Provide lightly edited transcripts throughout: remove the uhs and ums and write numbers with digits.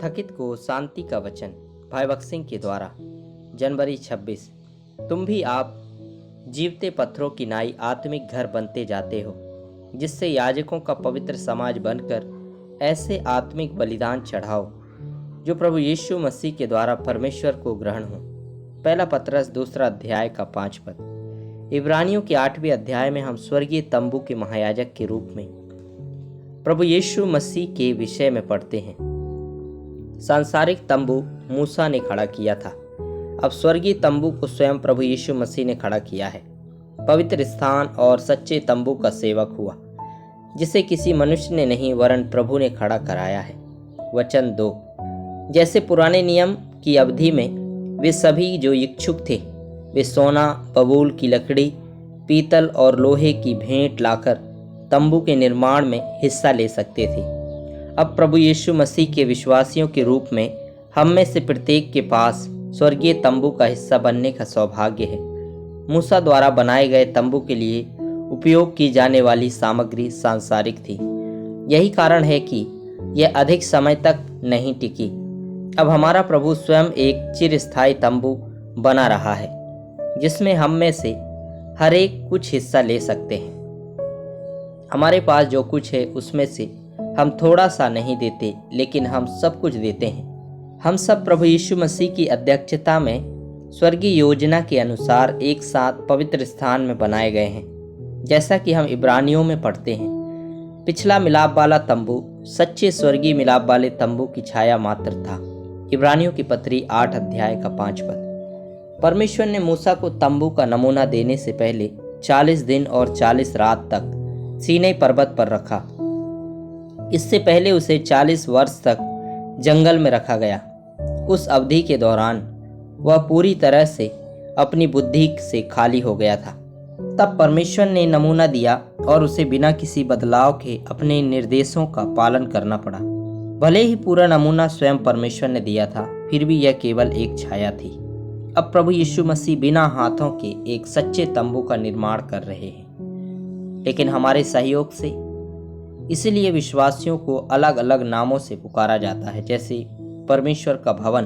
थकित को शांति का वचन भाई भगत सिंह के द्वारा जनवरी 26। तुम भी आप जीवते पत्थरों की नाई आत्मिक घर बनते जाते हो, जिससे याजकों का पवित्र समाज बनकर ऐसे आत्मिक बलिदान चढ़ाओ जो प्रभु यीशु मसीह के द्वारा परमेश्वर को ग्रहण हो। पहला पतरस 2 अध्याय का 5 पद। इब्रानियों के 8वें अध्याय में हम स्वर्गीय तंबू के महायाजक के रूप में प्रभु यीशु मसीह के विषय में पढ़ते हैं। सांसारिक तंबू मूसा ने खड़ा किया था, अब स्वर्गीय तंबू को स्वयं प्रभु यीशु मसीह ने खड़ा किया है। पवित्र स्थान और सच्चे तंबू का सेवक हुआ, जिसे किसी मनुष्य ने नहीं वरन प्रभु ने खड़ा कराया है। वचन 2। जैसे पुराने नियम की अवधि में वे सभी जो इच्छुक थे, वे सोना, बबूल की लकड़ी, पीतल और लोहे की भेंट लाकर तंबू के निर्माण में हिस्सा ले सकते थे। अब प्रभु यीशु मसीह के विश्वासियों के रूप में हम में से प्रत्येक के पास स्वर्गीय तंबू का हिस्सा बनने का सौभाग्य है। मूसा द्वारा बनाए गए तंबू के लिए उपयोग की जाने वाली सामग्री सांसारिक थी। यही कारण है कि यह अधिक समय तक नहीं टिकी। अब हमारा प्रभु स्वयं एक चिरस्थायी तंबू बना रहा है, जिसमें हम में से हर एक कुछ हिस्सा ले सकते हैं। हमारे पास जो कुछ है उसमें से हम थोड़ा सा नहीं देते, लेकिन हम सब कुछ देते हैं। हम सब प्रभु यीशु मसीह की अध्यक्षता में स्वर्गीय योजना के अनुसार एक साथ पवित्र स्थान में बनाए गए हैं, जैसा कि हम इब्रानियों में पढ़ते हैं। पिछला मिलाप वाला तंबू सच्चे स्वर्गीय मिलाप वाले तंबू की छाया मात्र था। इब्रानियों की पत्री 8 अध्याय का 5 पद। परमेश्वर ने मूसा को तंबू का नमूना देने से पहले 40 दिन और 40 रात तक सीनै पर्वत पर रखा। इससे पहले उसे 40 वर्ष तक जंगल में रखा गया। उस अवधि के दौरान वह पूरी तरह से अपनी बुद्धि से खाली हो गया था। तब परमेश्वर ने नमूना दिया और उसे बिना किसी बदलाव के अपने निर्देशों का पालन करना पड़ा। भले ही पूरा नमूना स्वयं परमेश्वर ने दिया था, फिर भी यह केवल एक छाया थी। अब प्रभु यीशु मसीह बिना हाथों के एक सच्चे तंबू का निर्माण कर रहे हैं, लेकिन हमारे सहयोग से। इसलिए विश्वासियों को अलग अलग नामों से पुकारा जाता है, जैसे परमेश्वर का भवन,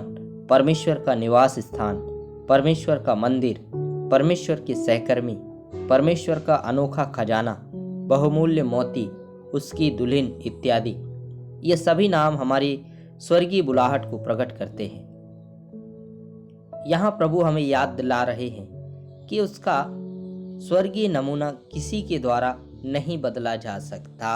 परमेश्वर का निवास स्थान, परमेश्वर का मंदिर, परमेश्वर के सहकर्मी, परमेश्वर का अनोखा खजाना, बहुमूल्य मोती, उसकी दुल्हन इत्यादि। ये सभी नाम हमारी स्वर्गीय बुलाहट को प्रकट करते हैं। यहाँ प्रभु हमें याद दिला रहे हैं कि उसका स्वर्गीय नमूना किसी के द्वारा नहीं बदला जा सकता।